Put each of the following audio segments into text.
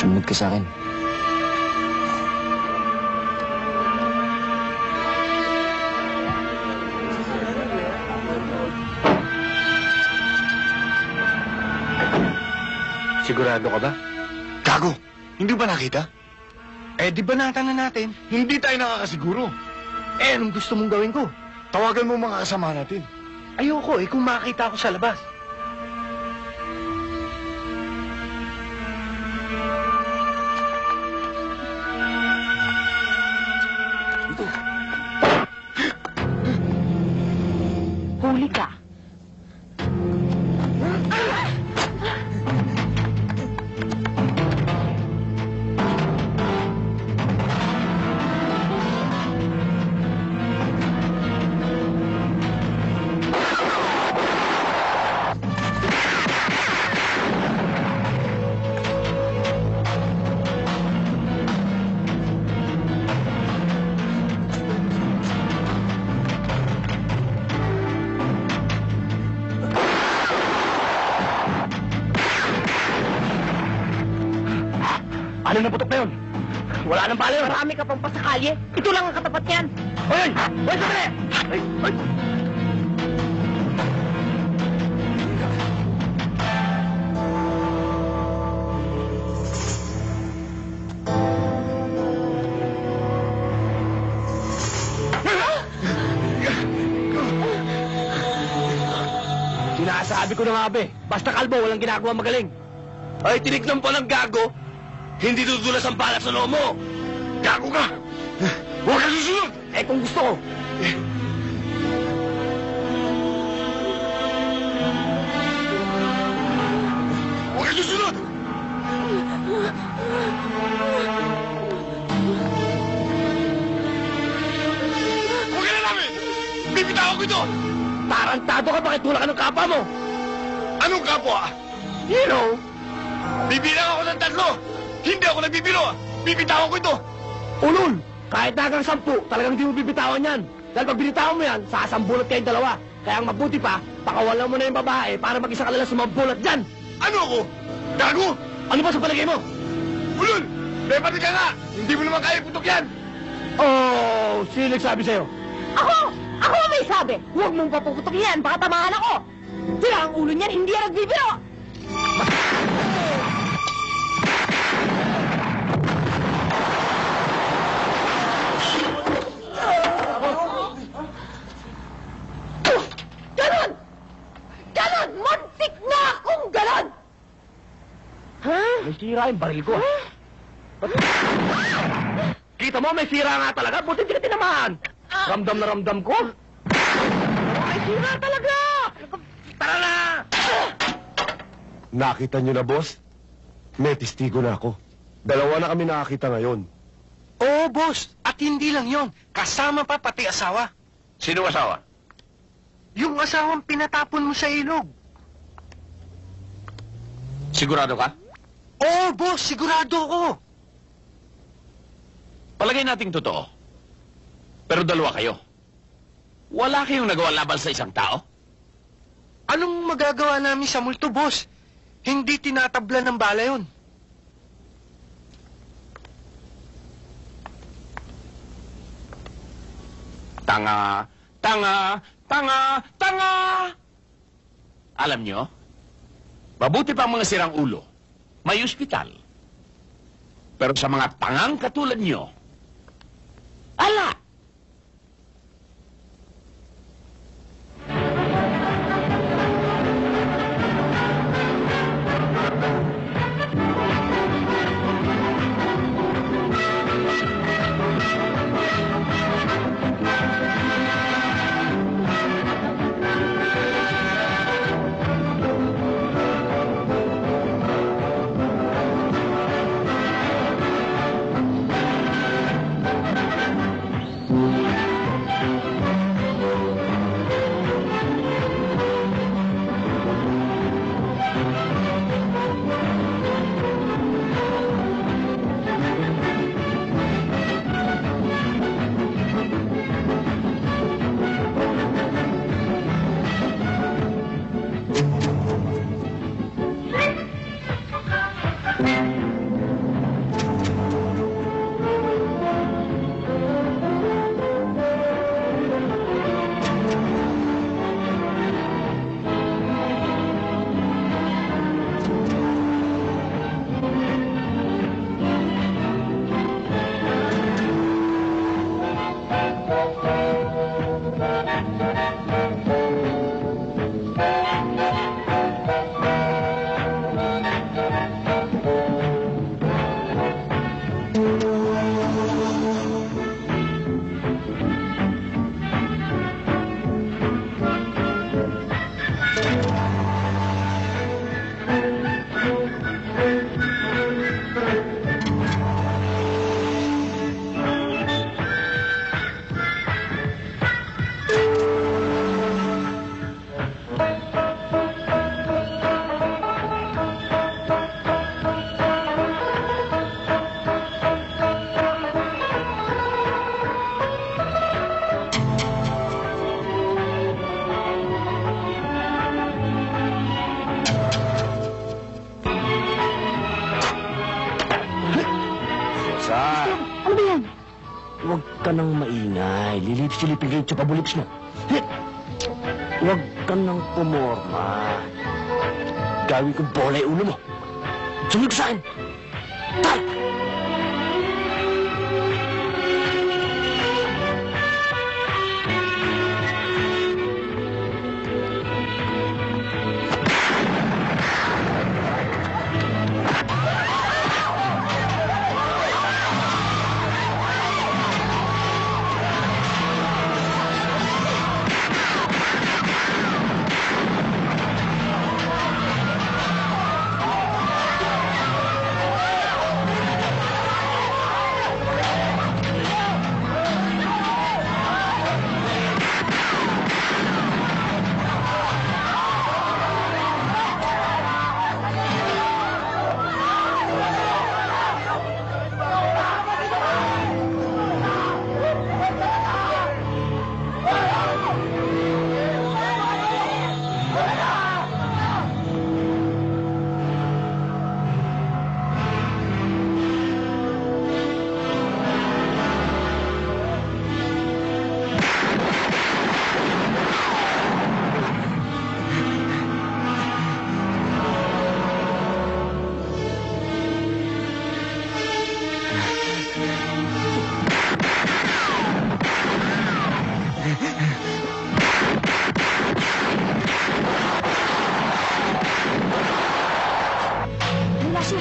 Sumunod ka sa akin. Sigurado ka ba? Gago! Hindi ba nakita? Eh, di banata na natin? Hindi tayo nakakasiguro. Eh, anong gusto mong gawin ko? Tawagan mo mga kasama natin. Ayoko kung makita ako sa labas. Ito. Huli ka. Ano na putok na yun? Wala nang bala yun. Marami ka pang pasakalye. Ito lang ang katapat niyan. Hoy! Hoy, sandali! Ay! Ay! Sinasabi ko na nga, be. Basta kalbo, walang ginagawa magaling. Ay, tinignan po ng gago. Hindi dudulas ang balak sa loob mo. Gago ka! Huwag ka susunod! Eh, kung gusto ko. Huwag ka susunod! Huwag ka na namin! Bibitawan ko ito! Tarantado ka, bakit tulak ka ng kapa mo? Anong kapwa? You know, Bibilang ako ng 3! Hindi ako nagbibiro! Bibitawan ko ito! ulol! Kahit na hanggang 10, talagang hindi mo bibitawan yan. Dahil pag binitawan mo yan, sasambulot kayong dalawa. Kaya ang mabuti pa, pakawalan mo na yung babae para mag-isa ka lang sumambulat dyan. Ano ako? Gago! Ano ba sa palagay mo? Ulol! May pati ka nga! Hindi mo naman kaya putok yan! Oh, sino nagsabi sa'yo? Ako! Ako ang may sabi! Huwag mong papuputok yan, baka tamaan ako! Sila ang ulo niyan, hindi yan nagbibiro! Ganon! Ganon! Muntik na akong ganon! Ha? May sira yung baril ko. Kita mo, may sira nga talaga. Buti hindi ka tinamaan. Ramdam na ramdam ko. May sira talaga. Tara na! Nakita niyo na, boss? May testigo na ako. 2 na kami nakakita ngayon. Oo, boss. At hindi lang yon. Kasama pa pati asawa. Sino asawa? Yung asawang pinatapon mo sa ilog. Sigurado ka? Oo, boss. Sigurado ko. Palagay nating totoo. Pero 2 kayo. Wala kayong nagawa laban sa isang tao? Anong magagawa namin sa multo, boss? Hindi tinatabla ng bala yun. Tanga, tanga, tanga, tanga! Alam nyo, mabuti pa ang mga sirang ulo. May ospital. Pero sa mga tangang katulad nyo, ala! Sa... Ano ba yan? Huwag ka nang maingay. Lilip-silipin kayo sa pabulips mo. Huwag ka nang pumorma. Gawin kong bola yung ulo mo. Sumunod ka sa akin. Tay! Wala siya.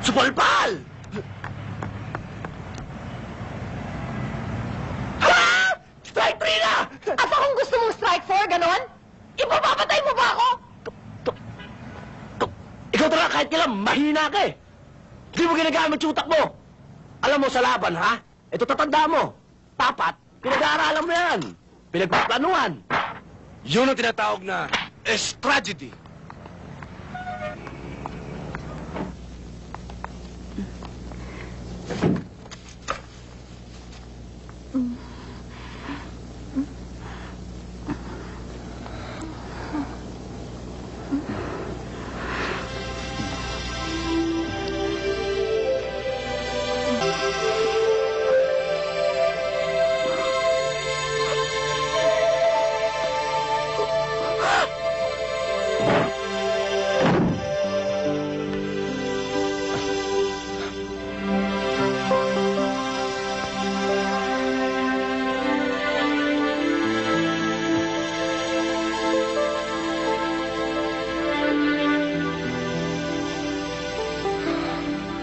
Supalpal! Ha? Strike 3 na! At kung gusto mong strike 4, ganon? Ipapapatay mo ba ako? Ikaw talaga kahit kailan, mahina ka eh. Hindi mo ginagamit yung utak mo. Alam mo sa laban, ha? Ito tatanda mo. Dapat, pinag-aaralan mo yan. Pinagpaplanuhan. Yun ang tinatawag na tragedy.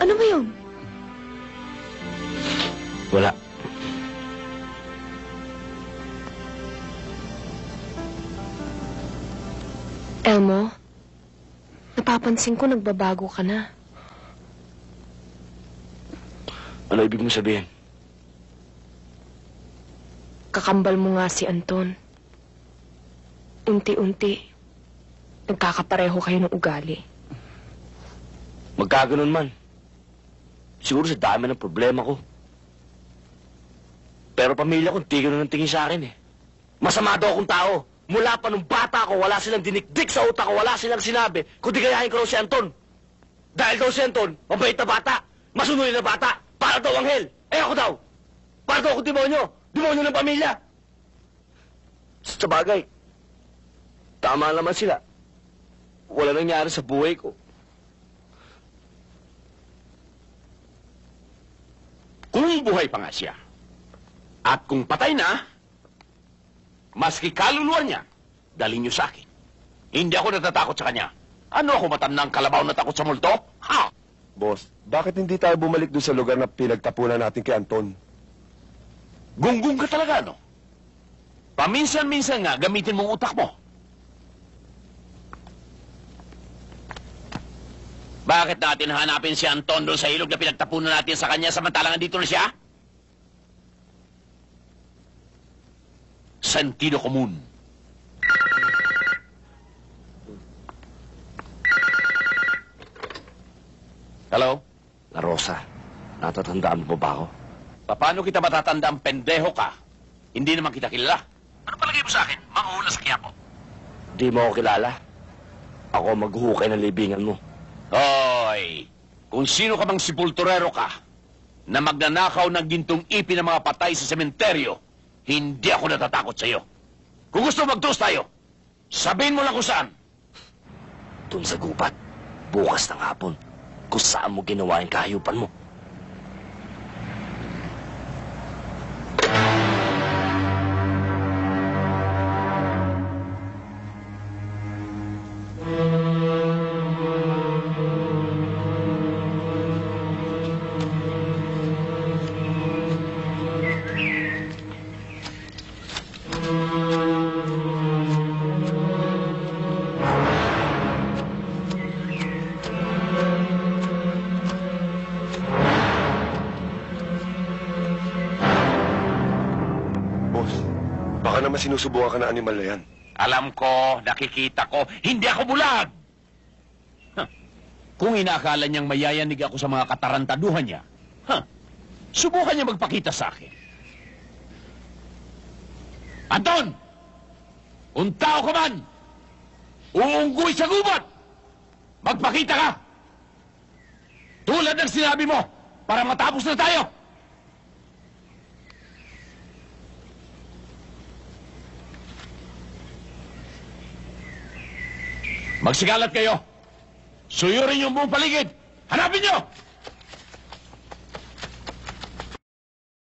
Ano ba yun? Wala. Elmo, napapansin ko nagbabago ka na. Ano ibig mo sabihin? Kakambal mo nga si Anton. Unti-unti, nagkakapareho kayo ng ugali. Magkaganon man. Siguro sa dami ng problema ko. Pero pamilya ko, hindi ganun ang tingin sa akin eh. Masama daw akong tao. Mula pa nung bata ko, wala silang dinikdik sa utak ko, wala silang sinabi, kundi gayahin ko raw si Anton. Dahil daw si Anton, mabait na bata, masunurin na bata, para daw anghel. Eh ako daw, para daw ako demonyo, demonyo ng pamilya. Sa bagay, tama naman sila. Wala nangyari sa buhay ko. Kung buhay pa nga siya, at kung patay na, maski kaluluwa niya, dalhin niyo sa akin. Hindi ako natatakot sa kanya. Ano ako matandang kalabaw na takot sa multo? Ha? Boss, bakit hindi tayo bumalik doon sa lugar na pinagtapunan natin kay Anton? Gunggong ka talaga, no? Paminsan-minsan nga, gamitin mong utak mo. Bakit natin hanapin si Anton doon sa ilog na pinagtapunan natin sa kanya samantalang andito na siya? Sentido común. Hello? La Rosa, natatandaan mo pa ba ako? Paano kita matatanda ang pendeho ka? Hindi naman kita kilala. Ano palagay mo sa akin? Manguhula sa Quiapo. Di mo ako kilala. Ako maghuhukay ng libingan mo. Hoy! Kung sino ka bang sepulturero ka na magnanakaw ng gintong ipi ng mga patay sa sementeryo, hindi ako natatakot sa iyo. Kung gusto magtuos tayo, sabihin mo lang kung saan. Doon sa gubat, bukas ng hapon, kung saan mo ginawa yung kahayupan mo. Boss, baka naman sinusubukan ka na animal na yan. Alam ko, nakikita ko, hindi ako bulag! Huh. Kung inaakala niyang mayayanig ako sa mga katarantaduhan niya, subukan niya magpakita sa akin. Anton! Kung tao ka man, uunggoy sa gubat! Magpakita ka! Tulad ng sinabi mo, para matapos na tayo! Magsikalat kayo. Suyurin yung buong paligid. Hanapin nyo!